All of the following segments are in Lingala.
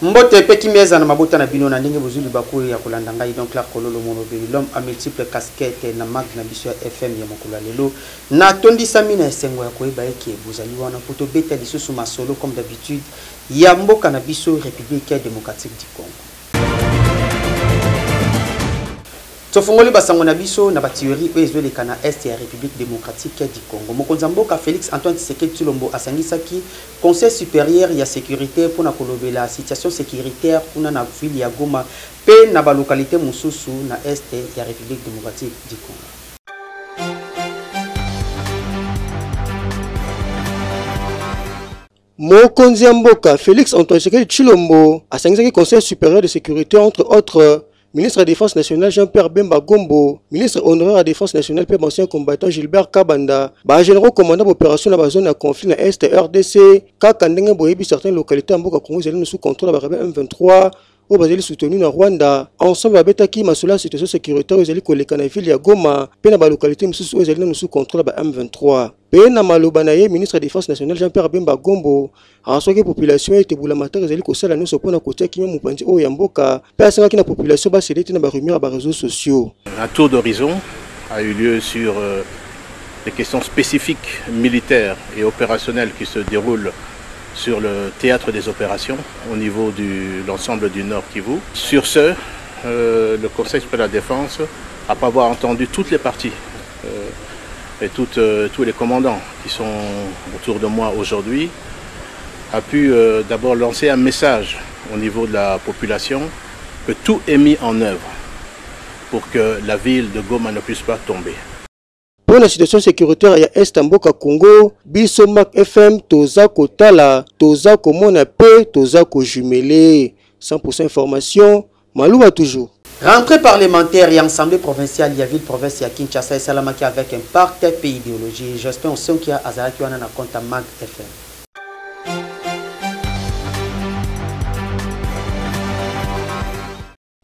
Mbote peki meza na mabota na bino na ndenge bozuli bakuri ya kolanda ngai donc la kololo monobeli l'homme à multiples casquettes na mag na biso ya FM ya mokolo lelo na tondisa mina esengo ya koyeba eke bozali wana poto beta lisusu masolo comme d'habitude ya mboka na biso République démocratique du Congo. Tofongoli basango na biso na batiori oyo ezoleka na est ya République démocratique du Congo. Mokonzi mboka Félix Antoine Tshisekedi Tshilombo asangisaki Conseil supérieur ya sécurité pour na kolobela situation sécuritaire kuna na ville ya Goma pe na ba localité mususu na est ya République démocratique du Congo. Mokonzi mboka Félix Antoine Tshisekedi Tshilombo asangisaki Conseil supérieur de sécurité entre autres ministre de la Défense nationale Jean-Pierre Bemba Gombo, ministre honoraire de la Défense nationale Père ancien combattant Gilbert Kabanda, généraux commandant d'opération dans la zone de conflit dans l'Est RDC, Kakandenge Boyebi certaines localités en Boka Congo sous contrôle de la M23, au Basile soutenu dans Rwanda, ensemble avec Betaki Masola situation sécuritaire aux élites collègues dans la ville de Goma, puis dans la localité sous contrôle de la M23. Pena Malobanaye, ministre de la Défense nationale Jean-Pierre Bemba Gombo, a soigné la population et la matière des élites au nous pour côté qui m'a moupandi au Yamboka, personne qui la population va s'aider dans les rumeurs sur les réseaux sociaux. Un tour d'horizon a eu lieu sur les questions spécifiques militaires et opérationnelles qui se déroulent sur le théâtre des opérations au niveau de l'ensemble du Nord Kivu. Sur ce, le Conseil supérieur de la Défense, après avoir entendu toutes les parties et tous les commandants qui sont autour de moi aujourd'hui, a pu d'abord lancer un message au niveau de la population que tout est mis en œuvre pour que la ville de Goma ne puisse pas tomber. Pour la situation sécuritaire à Est Mboka Congo, Bisomak FM, Toza Kotala, Toza Komona Pe, Toza Ko jumelé. 100% information, Malouba toujours. Rentrée parlementaire et assemblée provinciale, il y a ville province à Kinshasa et Salamaki avec un parti pays idéologie. J'espère aussi qu'il y a Azaraki Wana na compte à Mag FM.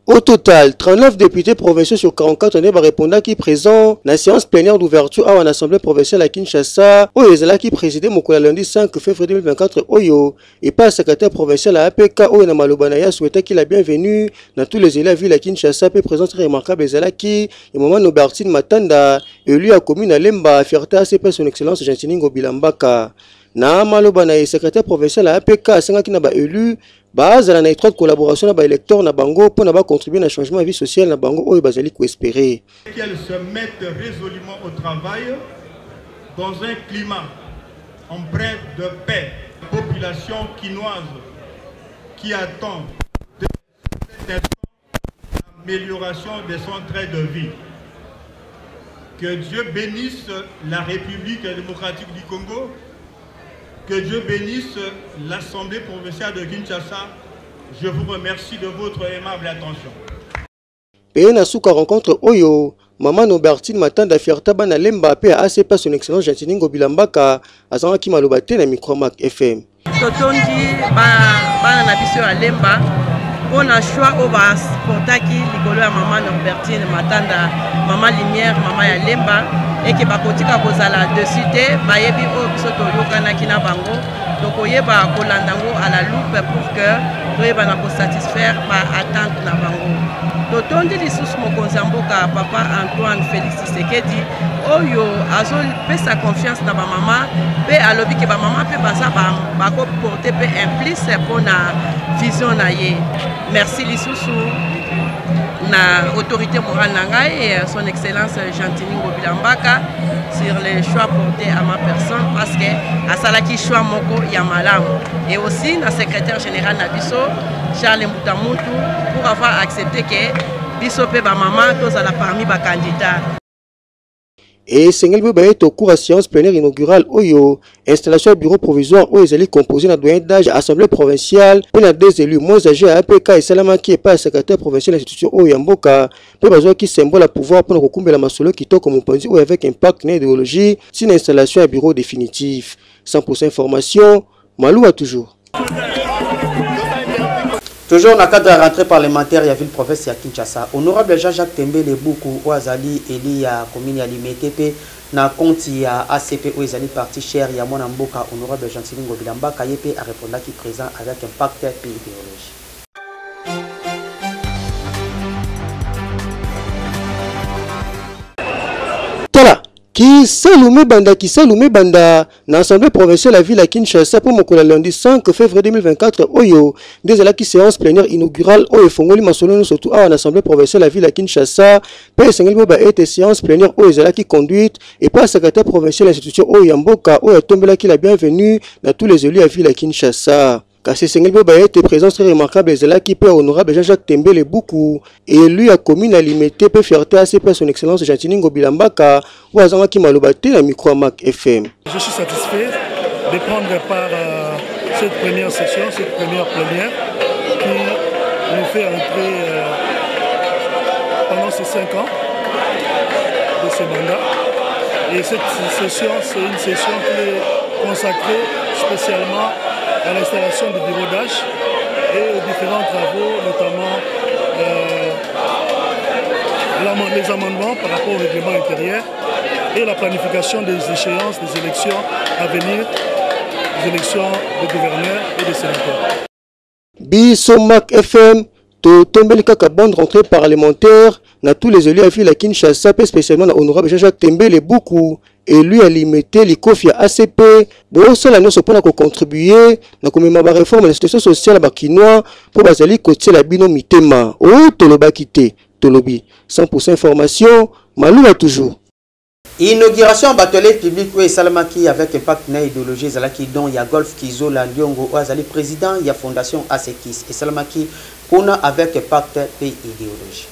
Au total, 39 députés provinciaux sur 44 ont répondu qui présent la séance plénière d'ouverture à l'Assemblée provinciale à Kinshasa, où les élèves qui présidaient le lundi 5 février 2024 Oyo, et pas le secrétaire provincial à APK Oyo Namalobanaya souhaitait qu'il la bienvenue dans tous les élèves à Kinshasa, puis présence très remarquable les élèves qui, et moment Nobertine Matanda, élu à commune à Lemba, fierté à CP son excellence Gentiningo Bilambaka. Na Malobanaye, secrétaire provincial à APK, qui n'a pas élu, base à la étroite collaboration avec les électeurs na bango pour contribuer à un changement de vie sociale na bango ou basali ko espérer qu'elles se mettent résolument au travail dans un climat empreint de paix. La population quinoise qui attend l'amélioration de son train de vie. Que Dieu bénisse la République démocratique du Congo. Que Dieu bénisse l'Assemblée provinciale de Kinshasa. Je vous remercie de votre aimable attention. Péena Souka rencontre Oyo, Maman Nobertine Matanda Fierta Bana Lemba pe ACP son excellence Gentiningo Bilambaka, Azanga ki malobate na Micromac FM. Totondi bana na biso ya Lemba, on a choix au bas portaki likolo ya Maman Nobertine Matanda, Maman Lumière, Maman ya Lemba. Et que bakotika kozala dessus te bayebi o biso toyokana kina bango donc oyeba kolandango à la loupe pour que toyeba na ko satisfaire ba attente na bango totondi lisusu mokonzi mboka papa Antoine Félix Tshisekedi oyo azo pesa confiance na ba mama pe alobi ke ba mama pe baza bako porter pe implice pour na vision na ye. Merci lisusu na autorité morale et son excellence Gentiningo Bilambaka sur les choix portés à ma personne parce que à Salaki choix moko yamalam et aussi na secrétaire général na biso Charles Mutamuntu pour avoir accepté que biso pe ba maman tous à la parmi ba candidats. Et Sengel Bobaye au cours à séance plénière inaugurale Oyo, installation au bureau provisoire où les élus composés dans doyen d'âge assemblée provinciale, puis dans deux élus moins âgés à APK et Salamaki et pas le secrétaire provincial de l'institution Oyo Mboka, puis besoin qui symbole à pouvoir pour nous recouper la masolo qui toque comme on pense ou avec impact d'idéologie, c'est une installation à bureau définitif. 100% information, Malou a toujours. Toujours dans le cadre de la rentrée parlementaire, il y a ville province à Kinshasa. Honorable Jean-Jacques Tembele Boukou, Ouazali, Eli, à commune à Limetepe, na compte à ACP, Ouazali, parti cher, il y a mon amboka, honorable Gentiningo Bilambaka, Yepe, a répondu qui présent avec un pacte pays idéologie. qui salume banda na l'Assemblée provinciale de la ville à Kinshasa pour le lundi 5 février 2024 oyo des la séance plénière inaugurale oyo fongoli masolo surtout à l'Assemblée provinciale de la ville à Kinshasa pe sengeli boba été séance plénière oyo zela qui conduite et pas secrétaire provincial de l'institution oyo mboka oyo tombela qui la bienvenue dans tous les élus à ville à Kinshasa. Kasi Sengel Boba était présence très remarquable et là qui peut honorable Jean-Jacques Tembele beaucoup et lui a commune à limiter peut fierté à ses son excellence Jantiningo Bilambaka ou à Zanga qui Malobate la micro Mac FM. Je suis satisfait de prendre part à cette première session, cette première plénière qui nous fait entrer pendant ces 5 ans de ce mandat. Et cette session, c'est une session qui est consacrée spécialement à l'installation du bureau d'âge et aux différents travaux, notamment les amendements par rapport au règlement intérieur et la planification des échéances des élections à venir, des élections de gouverneurs et de sénateurs. Bissomac FM, tombé kaka bande rentrée parlementaire, na tous les élus à ville à Kinshasa, spécialement à honorable Jean-Jacques Tembele beaucoup. Et lui a limité les conflits ACP. Bon, cela ne se peut pas contribuer à la réforme de la situation sociale à Kinois pour basali côté la bino mitema. Oh, toloba kité, tolobi. 100% information, Malou a toujours. Inauguration bâtelier public ou Salamaki avec impact na idéologie Zalaki dont il y a Golf Kizo la Lyongo Azali président il y a fondation Asekis et Salamaki qu'on a avec impact et idéologie.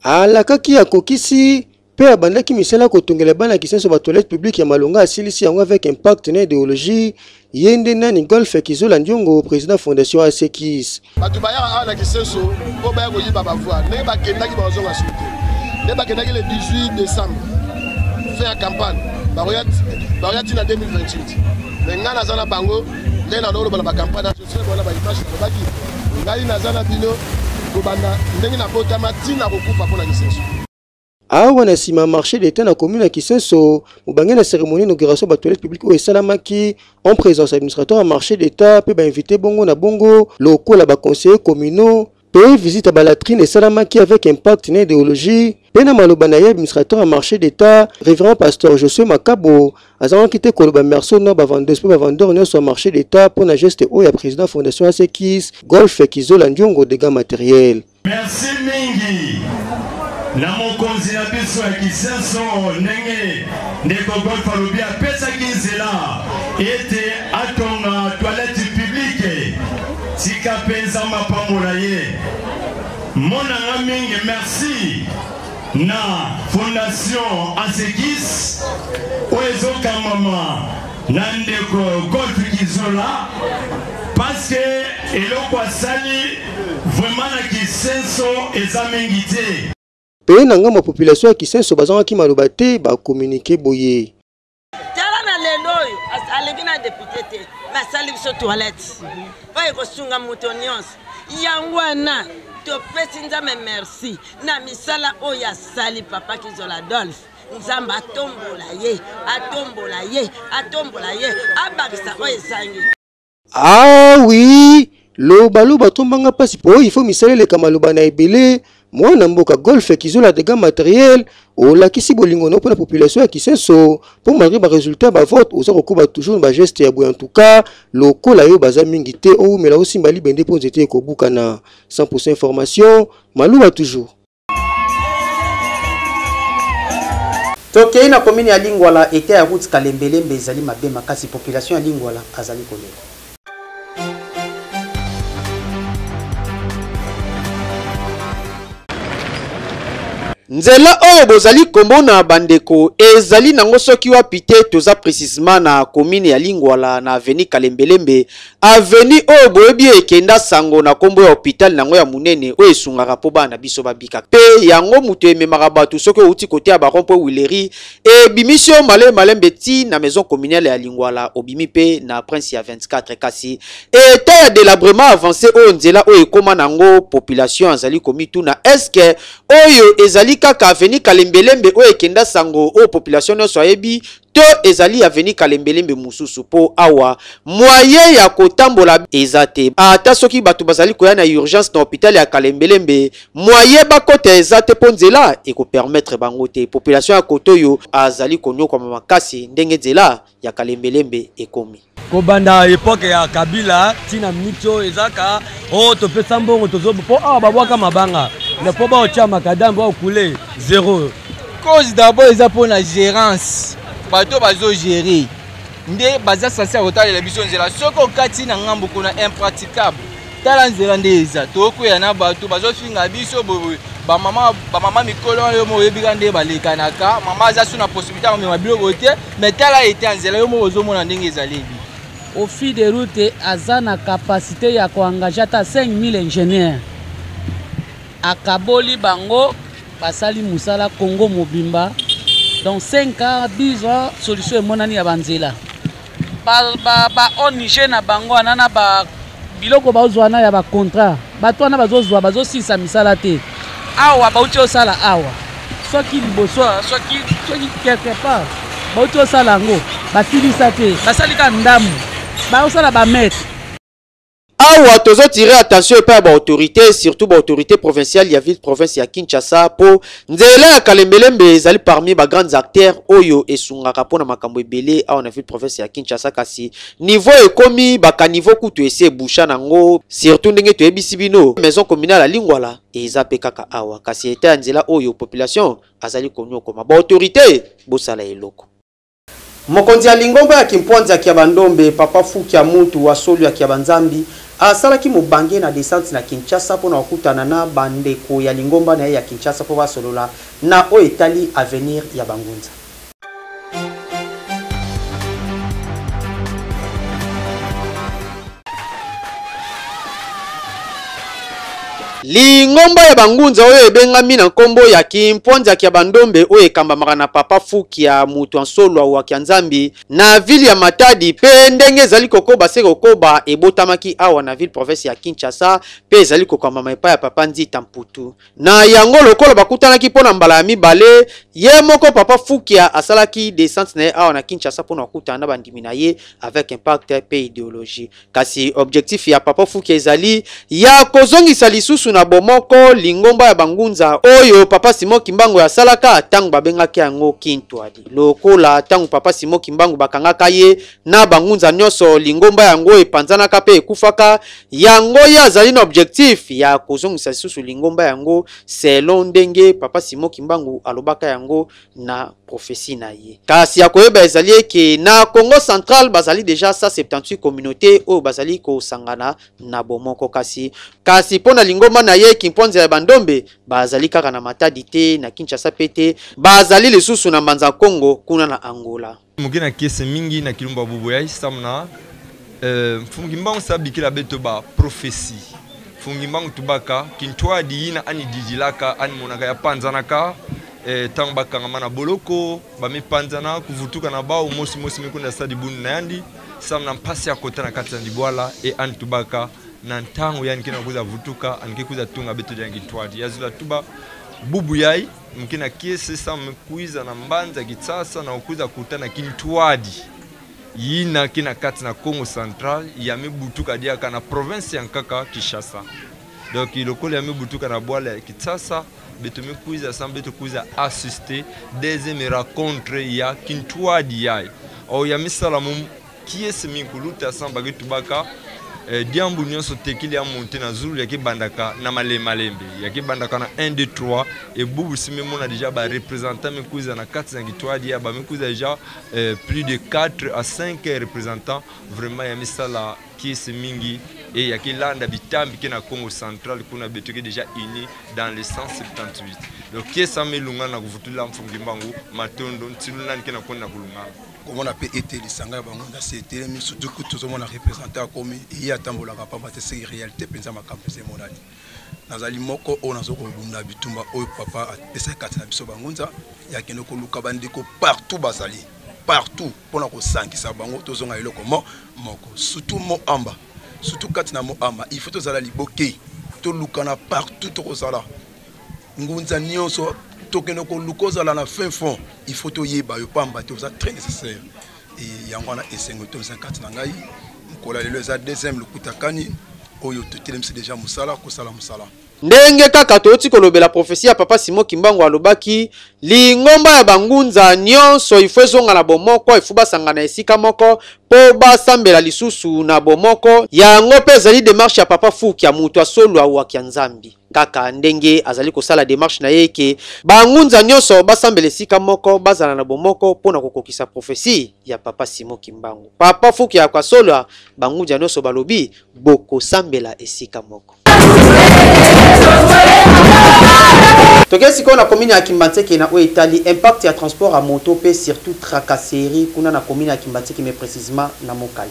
Alakaki ya kokisi pe abandaki misala kotongela bana kisenso ba toilette publique ya malonga asilisi yango avec impact na idéologie yende nani Golf Kizo la Ndiongo président fondation Asekis batu baya ala kisenso po baya ko yiba ba voix ne ba kendaki ba zonga souté ne ba kendaki le 18 décembre faire campagne ba royati na 2028 mais ngana zana bango ne na lolo ba campagne je sais bona ba image ba baki ngai na zana bino awa na sima marché d'état na commune à Kisenso mubangé na cérémonie d'inauguration de toilette publique ou Salamaki en présence administrateur à marché d'état peut inviter bongo na bongo locaux la ba conseillers communaux peut visite à Balatrine et Salamaki avec impact na idéologie pena malobana ya administrateur à marché d'état révérend pasteur Josué Makabo azan quitté koloba merso na ba vendeuse pe ba vendeur na sur marché d'état pour na geste o ya président fondation Asekis Golf Kizo la Ndiongo dégâts matériels. Merci mingi na mokonzi na biso ya Kisenso ndenge ndeko Golf alobi apesaki nzela ete atonga toilette publique tika penza mapambola ye monanga mingi merci na fondation Asekis oezoka mama na ndeko Golf Kizo la parce que eloko asali vraiment na Kisenso eza mingi te pe na ngamba population ya Kisenso bazanga ki maloba te ba communiquer boye tala na lelo oyo alingi na député te basali biso toilette oyo kosunga moto nyonso yango wana topesi nzambe merci na misala oyo asali papa Kizo la Dolph nzambe atombola ye abakisa oyo esangi. Ah oui, loba tombanga pasi po il faut misala le kamaloba na ebele mwana mboka Golf Kizo la dégâts matériels o la kisi bolingo no pour la population ya Kisenso pour malgré ba résultat ba vote oza kokuba toujours ba geste ya boy en tout cas lokola yo baza mingi te o mela aussi mbali bende po nzete ko bukana 100% information Malou a toujours. Tokei na commune ya Lingwala était à route Kalembelembe ezali mabe makasi population ya Lingwala azali kolela. Nzela oyo bozali komona bandeko ezali nango soki wapi te toza précisément na commune ya Lingwala na avenue Kalembelembe avenue oyo boyebi ekenda sango na kombo ya hôpital nango ya munene oyo esungaka po bana biso babika pe yango mutu ememaka bato soki outi kote ya barompo Wileri e bimisio malembe ti na maison communale ya Lingwala obimi pe na prince ya 24 kasi eta ya délabrement avancé oyo nzela oyo ekoma nango population azali komituna est-ce que oyo ezali kaka aveni Kalembelembe o ekenda sango o population no soyebi to ezali aveni Kalembelembe mususu po awa moyen ya kotambola ezate ata soki batu bazali koya na urgence na hôpital ya Kalembelembe moyen bakota ezate ponzela e ko permettre bango te population ya kotoyo azali konyoka makasi ndenge nzela ya Kalembelembe ekomi kobanda époque ya Kabila tina mito ezaka o to pesa mbongo tozobo po awa babwaka mabanga ne po ba ocha makadam ba okule zéro cause d'abord eza pour la gérance bato bazo gérer nde baza censé rotaler la biso nzela soko kati na ngambo kuna impraticable tala nzela nde eza toko ya na bato bazo finga biso bobo ba mama mikolo yo mo yebika nde balekanaka mama za suna possibilité ya mema biloko te mais tala était nzela yo mo ozomona ndenge ezalebi au fil de route azana capacité ya koengager ta 5000 ingénieurs akaboli bango basali musala Congo mobimba donc 5 ans 10 ans solution emonani ya banzela ba onige na bango anana ba biloko bazwana ya ba contrat bato wana bazozwa bazosisa misala te awa bauti osala awa soki liboso soki quelque part bauti osala ngo basilisa te basalika ndamu baosala ba maître awa tozo tirer attention et pas ba autorité surtout ba autorité provinciale ya ville province ya Kinshasa po nzela ya Kalembelembe ezali parmi ba grands acteurs oyo esungaka pona makambo ebele awa na ville province ya Kinshasa kasi niveau ekomi ba kaniveau kutu ese boucha nango surtout ndenge to ebisi bino maison communale Lingwala eza pe kaka awa kasi eta nzela oyo population azali konyoko ba autorité bosala eloko mokonzi ya Lingomba ya Kimpwanza kia Bandombe papa Fuki ya mutu wa solo ya kia Banzambi asalaki mobange na descente na Kinshasa pona wakutana na bandeko ya Lingomba na ya Kinshasa po basolola na o etali avenir ya Bangunza. Lingomba ya Bangunza oyo ebengami na nkombo ya Kimpwanza kia Bandombe oyo ekambamaka na papa Fuki ya mutu ansolo wa Kianzambi na ville ya Matadi pe ndenge ezali kokoba se kokoba ebotamaki awa na ville province ya Kinshasa pe ezali kokambama epa ya papa Nzita Mputu na yango lokolo bakutanaki pona mbala ya mibale ye moko papa Fuki asalaki descente na awa na Kinshasa pona kutana na bandimi na ye avec impact pe idéologie kasi objectif ya papa Fuki ezali ya kozongisa lisusu na bomoko Lingomba ya Bangunza oyo papa Simon Kimbangu ya salaka tangu babengaki yango Kintwadi lokola tangu papa Simon Kimbangu bakangaka ye na Bangunza nyoso Lingomba yango epanzanaka pe ekufaka yango ya zali na objectif ya kozongisa lisusu Lingomba yango selon ndenge papa Simon Kimbangu alobaka yango na prophétie na ye kasi ya koyeba ezali ke na Congo central bazali déjà 178 communautés oyo bazali kosangana na bomoko kasi pona Lingomba na ye Kimpwanza ya Bandombe bazali kaka na Matadi te na Kinshasa pete bazali lisusu na Mbanza Congo kuna na Angola mugina kese mingi na Kilumba Bubuya samna fungimbangu sabikila beto ba prophétie fungimbangu tubaka Kintwadi ina ani dijilaka ani monaka ya panzanaka tangu bakangama na boloko bamipanzana kuvutuka na bao mosi mikunda sadi bunu na yandi samna mpasi ya kota na kati ya ndibwala ani tubaka na ntango yani kina kuza vutuka anike kuza tunga beto jangi Kintwadi yazula tuba bubu yai mkina kiese sa mkuiza na Mbanza Kitsasa na ukuza kutana Kintwadi yina kina kati na Congo Central ya mibutuka diaka na province ya Nkaka Kinshasa donc ilokole ya mibutuka na bwala ya Kitsasa beto mkuiza sa beto kuza assister deuxième rencontre ya Kintwadi yai au ya misalamu kiese minkuluta samba getubaka diambu nyonso tekili ya monte na zulu ya kibandaka na malembe ya kibandaka na 1 2 3 et bubu simemo na déjà ba représentant mekuza na 4 5 Kintwadi ya ba mekuza déjà plus de 4 à 5 représentants vraiment ya misala kiesi mingi et ya kilanda bitambi kina Congo central kuna betuki déjà uni dans les 178 donc kiesa melunga na kuvutula mfungimbangu matondo ntiluna kina kona kulunga comment on appelle été les sanga Bangunza c'était mais surtout que tout le monde a représenté comme il y a tant bola papa c'est réalité penza makambo c'est monani nazali moko onazo ko bunda bitumba o papa pesa kati na biso Bangunza ya keno ko luka bandiko partout basali partout pona ko sankisa bango tozonga eloko moko surtout mo amba surtout kati na mo amba il faut tozala liboke to lukana partout to kozala Ngunza nyonso tokeno ko lukoza la na fin fond il faut to yeba yo pamba to ça très nécessaire et yangwana esengo to 50 na ngai kola lelo za deuxième lukutakani oyo to telemse déjà musala ko sala musala ndenge kaka toti kolobela prophétie ya papa Simon Kimbangu alobaki lingomba ya bangunza nyonso ifo ezonga na bomoko ifo basangana esika moko po basambela lisusu na bomoko yango pe ezali démarche ya papa Fuki ya mutu asolo awaki ya Nzambi kaka ndenge azali kosala démarche na yeke bangunza nyonso basambela esika moko bazala na bomoko pona kokokisa prophétie ya papa Simon Kimbangu. Papa Fuki ya kwasolo bangunza nyonso balobi boko sambela esika moko. Tokesi ko na commune ya Kimbantseke na Oetali impact ya transport à moto pe surtout tracasserie kuna na commune ya Kimbantseke mais précisément na Mokali.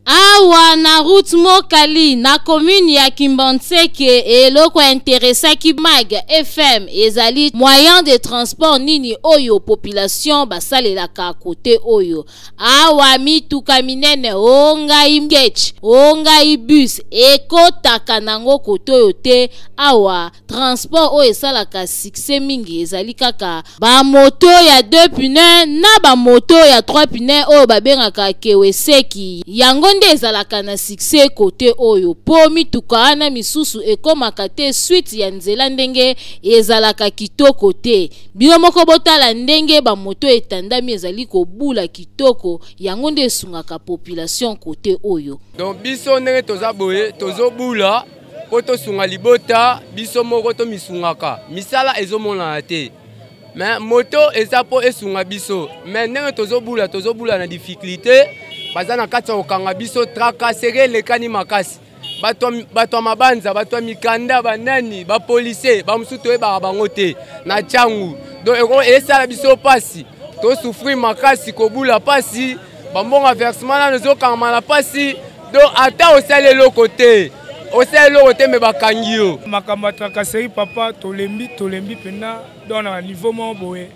Awa na route Mokali na commune ya Kimbantseke eloko interesaki Mag FM ezali moyen de transport nini oyo population basalelaka côté oyo awa mituka minene ongai ngech ongai bus ekotaka nango côté oyo te awa transport oyo esalaka succès mingi ezali kaka ba moto ya 2 pneus na ba moto ya 3 pneus oyo babengaka Kawasaki yango nde ezalaka na succès côté oyo po mituka ana misusu ekomaka te suite ya nzela ndenge ezalaka kitoko te bino moko botala ndenge ba moto etandami ezali kobula kitoko yango nde esungaka population côté oyo. Donc biso ndenge tozaboye tozobula po tosunga libota biso moko to misungaka misala ezomona te mais moto eza po esunga biso mais ndenge tozobula na difficulté bazana katsa okanga biso tracasserie lekani makasi bato mabanza bato mikanda banani ba policier ba musuto e ba bango te na changu donc eko esala biso pasi to souffrir makasi kobula pasi bambonga versement na nzokanga na pasi donc ata osale lokote me bakangi yo makambo tracasserie papa tolembi pena dans un niveau mo boye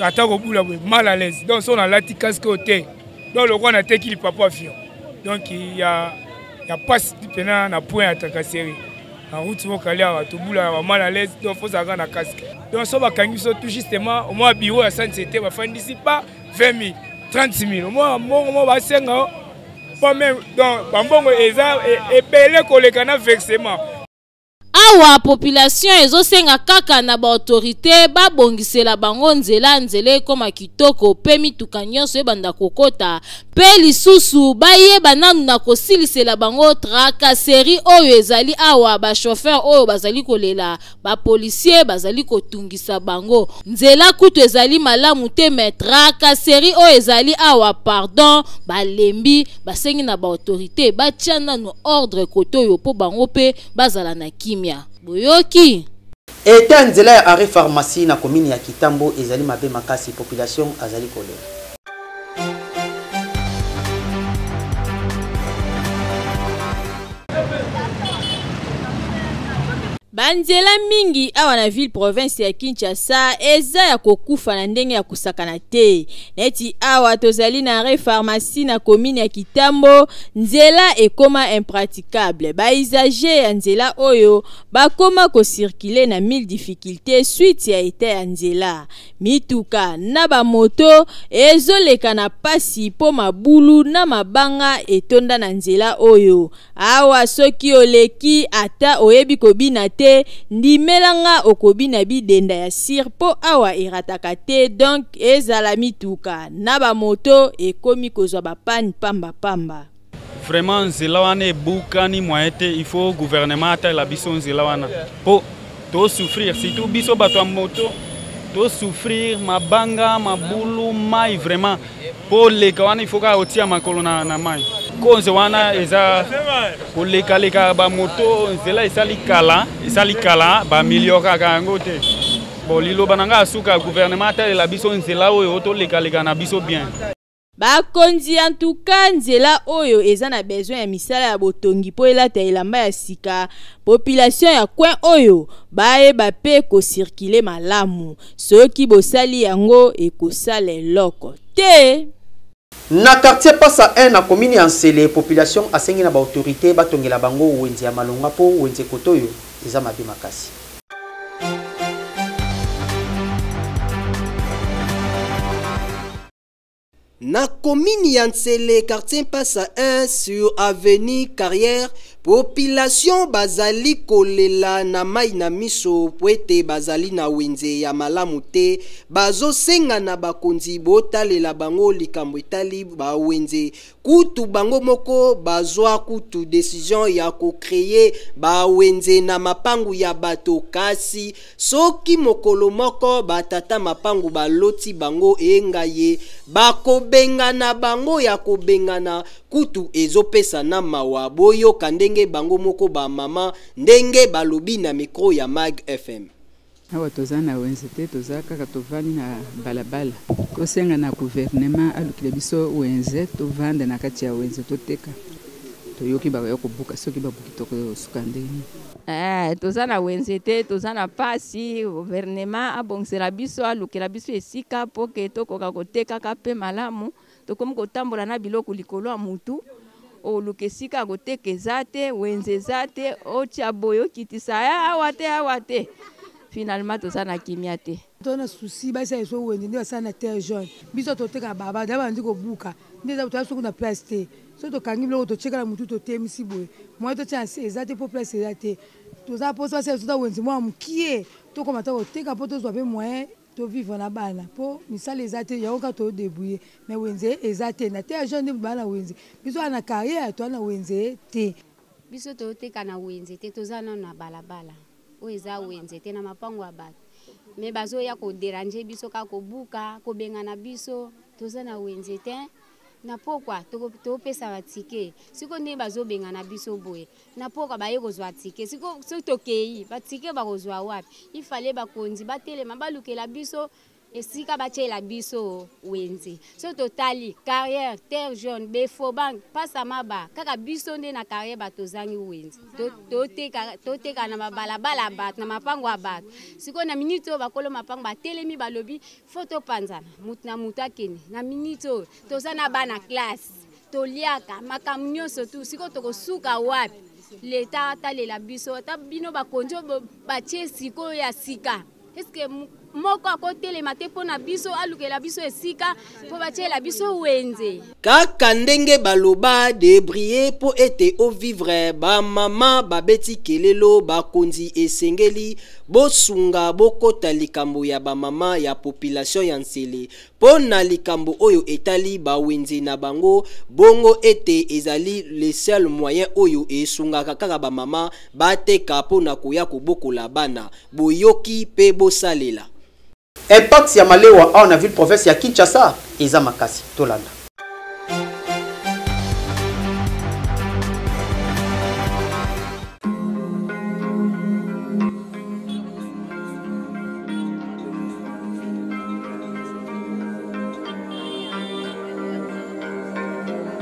ata kobula boye mal à l'aise donc on a lati casque au thé. Donc le roi n'a été qu'il papa avion. Donc il y a pas de point à tracasserie. En route mon calère tout boula mal à l'aise donc faut avoir un casque. Donc ça va quand tout justement au moins bureau à Sainte c'était va faire d'ici pas 20 000 30 000 au moins va 5 ans pas même donc bambongo et belé kolekana versement. Awa population ezosenga kaka na ba autorité babongisela bango nzela koma kitoko pe mituka nyonso ebanda kokota pe lisusu bayeba nanu na kosilisela bango tracasserie oyo ezali awa ba chauffeur oyo bazali kolela ba policier bazali kotungisa bango nzela kutu ezali malamu te mais tracasserie oyo ezali awa pardon balembi basengi na ba autorité batia nanu ordre koto oyo po bango pe bazala na kimia. Boyoki eta nzela ya arrêt pharmacie na commune ya Kitambo ezali mabe makasi population azali kolera. Banzela mingi awa na ville province ya Kinshasa eza ya kokufa na ndenge ya kusakana te. Neti awa tozali na arrêt pharmacie na commune ya Kitambo nzela ekoma impraticable. Ba usager ya nzela oyo bakoma ko circuler na mille difficultés suite ya eta ya nzela. Mituka na ba moto ezoleka na pasi po mabulu na mabanga etonda na nzela oyo. Awa soki oleki ata oyebi kobina te ndimelanga okobina bidenda ya sir po awa irataka te donc ezala mituka na ba moto ekomi kozwa ba panne pamba. Vraiment nzela wana ebukani moyen te il faut gouvernement ata la biso nzela wana po to souffrir surtout biso bato ya moto to souffrir mabanga mabulu mai vraiment po leka wana il faut ka otia makolo na mai konze wana eza koleka ba moto nzela esali kala ba milioka kango te bon liloba nanga asuka gouvernement ata la biso nzela oyo to leka na biso bien. Bakonzi en tout cas nzela oyo eza na besoin ya misala ya botongi po elata elamba ya sika population ya coin oyo bayeba pe ko circuler malamu soki bosali yango ekosala eloko te. Na quartier Passa 1 na commune ya Nsele population asengi na ba autorité batongela bango wenze ya malonga po wenze kotoyo eza mabe makasi. Na commune ya Nsele quartier Passa 1 sur avenue Carrière, population bazali kolela na mai na miso pwete bazali na wenze ya malamu te, bazo senga na bakonzi botalela bango likambo etali ba wenze kutu bango moko bazwa kutu decision ya ko créer ba wenze na mapangu ya bato, kasi soki mokolo moko batata mapangu baloti bango engaye bako bengana bango ya kobengana kutu ezopesa na mawa boyo kandenge bango moko ba mama ndenge balobi na micro ya Mag FM. Awa tozana wenze te toza kaka tovandi na balabala tosenga na gouvernement alukile biso wenze tovanda na kati ya wenze toteka toyoki bayo kobuka soki babuki tokosuka ndeni. Tozana wenze te tozana pasi gouvernement abongisela biso alukela biso esika poke tokoka koteka kape malamu tokomi kotambola na biloko likolo ya mutu oluka esika koteka eza te wenze eza te otia boyo kitisa awa te finalement tozana kimia te. Tona souci ba sa so wenze ndio sana terre jaune biso toteka baba daba ndiko buka ndeza twaso kuna place te so to kangi biloko to chekala mutu to temisi boye moi to tia eza te po place eza te toza poso sa so wenze moi mukie to komata koteka po to zo be moyen to vivre na bana po misala eza te yaoka to débrouiller mais wenze eza te na terre jaune bana wenze biso ana carrière to na wenze te biso to teka na wenze te tozana na balabala o eza wenze te na mapango ya bato me bazo ya ko déranger biso ka ko buka ko bengana biso tozana wenze te na pokwa to pesa batike siko nde bazo bengana biso boye na pokwa baye kozwa tike siko so tokei batike bakozwa wapi ifale bakonzi batelema balukela biso esika bachela biso wenze so totali carrière terre jaune befo bank pasa maba kaka biso nde na carrière batozangi wenze toteka na balabala bat na mapango ya bato siko na minute bakolo mapango batelemi balobi photo panzana mutu na mutu akene na minute tozana bana classe toliaka makambo nyonso tu siko tokosuka wapi leta atalela biso ata bino bakonzi batie siko ya sika eske moko akotelema te mpo na biso alukela biso esika mpo batiela biso wenze kaka ndenge baloba debrier po ete o vivre ba mama babeti kelelo bakonzi esengeli bosunga bokota likambo ya ba mama ya population ya Nsele po na likambo oyo etali ba wenze na bango bongo ete ezali le seul moyen oyo esungaka kaka ba mama bateka po na koya kobokola bana boyoki pe bosalela. Impact ya malewa awa na ville province ya Kinshasa eza makasi tolanda.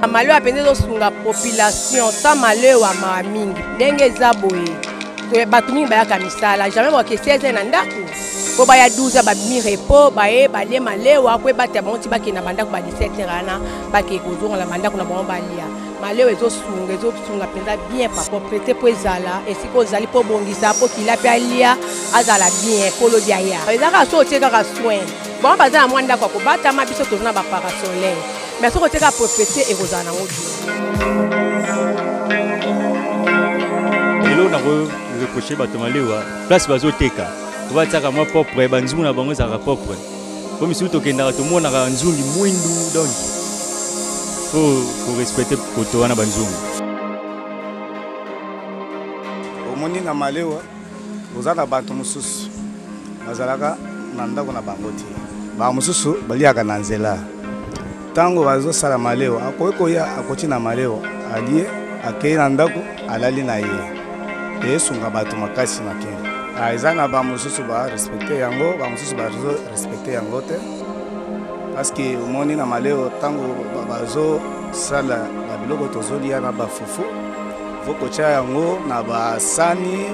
Malewa pende zosunga population ta malewa ma mingi ndenge eza boye bato mingi bayaka misala jamais bakesi eza na ndako po baya 12 babimi repo baye bale malewa kwe bata bango ti bakenda bandako ba 17 ana bake kozonga na bandako na bango balia malewa ezosunga mpenza bien pa propriété po ezala esika ozali po bongisa po kila pe alia azala bien polo dia ya ezaka so otie kaka soin bango baza na mwa ndako akobatama biso tozona baparasolaire mais soko otie kaka propriété ekozala nango elo nako reproche bato malewa place bazoteka tobatiaka mwa propre banzungu na bango ezalaka propre po misusu tokendaka tomonaka nzungi mwindu donc po korespecte poto wana banzungu omoni na malewa oza na bato mosusu bazalaka na ndako na bango te bango mosusu baliaka na nzela ntango bazosala malewa akoki koya akoti na malewa alie akei na ndako alali na ye esunga bato makasi makende eza na bamosusu barespecte yango bamosusu barespecte yango te parceke omoni na maleo ntango bazosala babiloko tozolia na bafufu vokocha yango na basani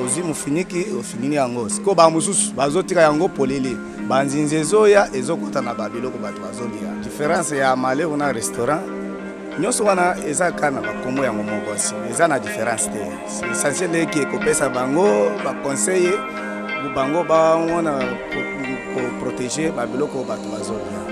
ozwi mofiniki ofinini yango siko bamosusu bazotika yango polele banzinzi ezoya ezokota na babiloko bato bazolia différence ya malewa na restaurant nyonso wana eza kaka na bakombo yango moko nsima eza na différence te essentiel eki ekopesa bango baconseille bango bamona koprotege babiloko bato bazolia.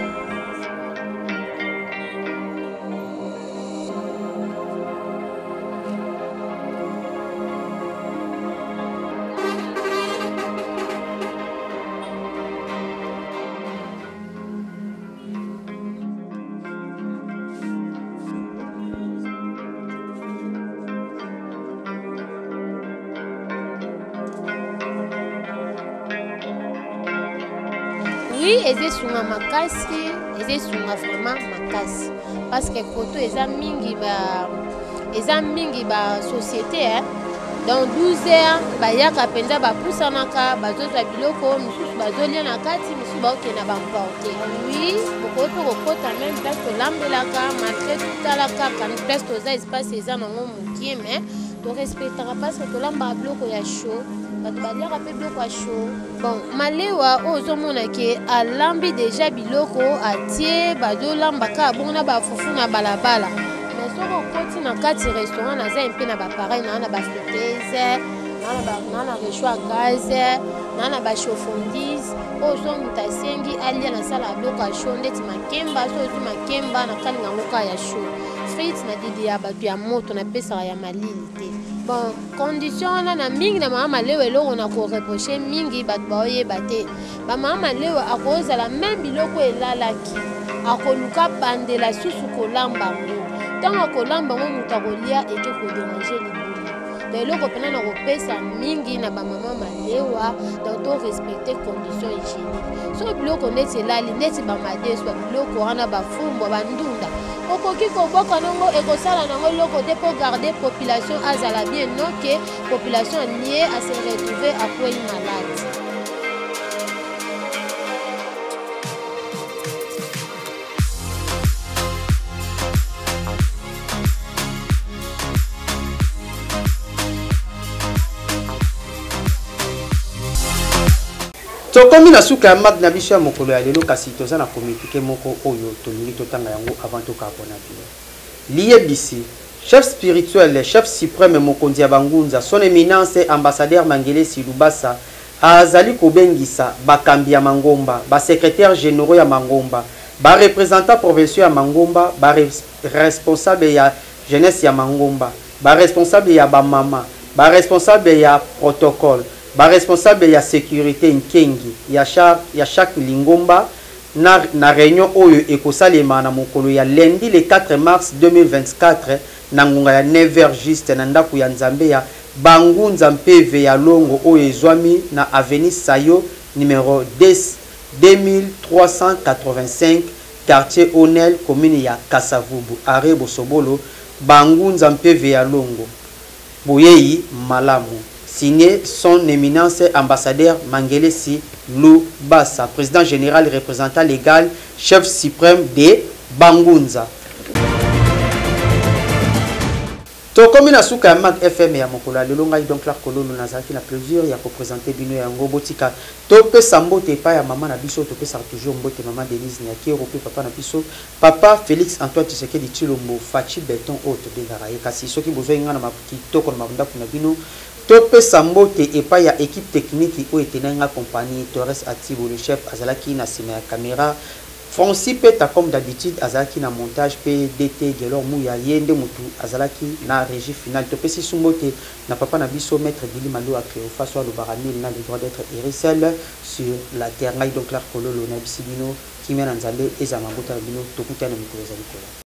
Oui, eze sunga makasi, eze sunga vraiment makasi. Parce que koto eza mingi ba société hein. Dans 12 heures, bayaka penza ba pusanaka, bazozwa biloko, misusu bazolia na kati, misusu baokena ba emporter. Oui, bokoto kokota même place to lambelaka, malgré tout la kaka, une place to za espace eza nango mukie mais to respectera parce que to lamba biloko ya chaud. Baliaka pe biloko ya chaud. Bon, malewa ozomona ke alambi déjà biloko atie bazolamba ka bona ba fufu na balabala. Mais soko koti na kati restaurant na za mpe na ba pareil na ba friteuse, na réchaud à gaz, na ba chauffondise. Ozo mutasengi alia na sala biloko ya chaud ndeti makemba, so ozu makemba na kalinga ngoka ya chaud. Frites na didi ya batu ya moto na pesa ya malili te. Bon, condition na mingi na mama lewe eloko na ko reprocher mingi bat baoye bate. Ba mama lewe akoza la même biloko elalaki. Akoluka bandela susu kolamba ngo. Tango kolamba ngo mutakolia eke ko déranger libulu. De eloko pena na kopesa mingi na ba mama lewa donc to respecter condition hygiénique. So biloko neti elali neti ba madeso biloko wana ba fumbo ba ndunda. Okoki koboka nango ekosala nango loko te pour garder population azala bien non que population liée à se retrouver à quoi malade. Tokomi na suka ya mag na biso ya mokolo ya lelo kasi toza na communiqué moko oyo tolingi totanga yango avant tokabona bilo. Liebisi, chef spirituel, chef suprême mokonzi ya bangunza, son éminence ambassadeur Mangele Silubasa azali kobengisa bakambi ya Mangomba, ba secrétaire généraux ya Mangomba, ba représentant provinciaux ya Mangomba, ba responsable ya jeunesse ya Mangomba, ba responsable ya ba mama, ba responsable ya protocole. Ba responsable ya sécurité nkengi ya chaque lingomba na réunion oyo ekosalema na mokolo ya lundi le 4 mars 2024 na ngunga ya 9h juste na ndaku ya Nzambe ya Bangunza PV ya Longo oyo ezwami na avenue Sayo numéro 10 2385 quartier Onel commune ya Kasavubu are Bosobolo Bangunza PV ya Longo Boyeyi Malamu. Signé son éminence ambassadeur Mangele Silubasa, président général et représentant légal, chef suprême de Bangunza. Tokomi na suka ya mag FM ya mokola lelo ngai donc la kololo nazaki na plaisir ya ko présenter bino ya ngobotika to pesa mbote pa ya mama na biso to pesa toujours mbote mama Denise Nyakero pe papa na biso papa Félix Antoine Tshisekedi Tshilombo Fachi Beton auto bengara kasi soki bozo inga na makitoko na mabunda kuna bino to pesa mbote epa ya équipe technique o etenanga compagnie Torres Atibo le chef azalaki na sima ya caméra Francis Peta comme d'habitude azalaki na montage PDT Gelor Mouya yende mutu azalaki na régie finale to pesi sumbote na papa na biso maître Billy Malo a créé face à le baramil na le droit d'être hérissel sur la terre ngai donc la kololo na bisibino kimena nzambe ezama bota bino to kutana mikolo za bikola.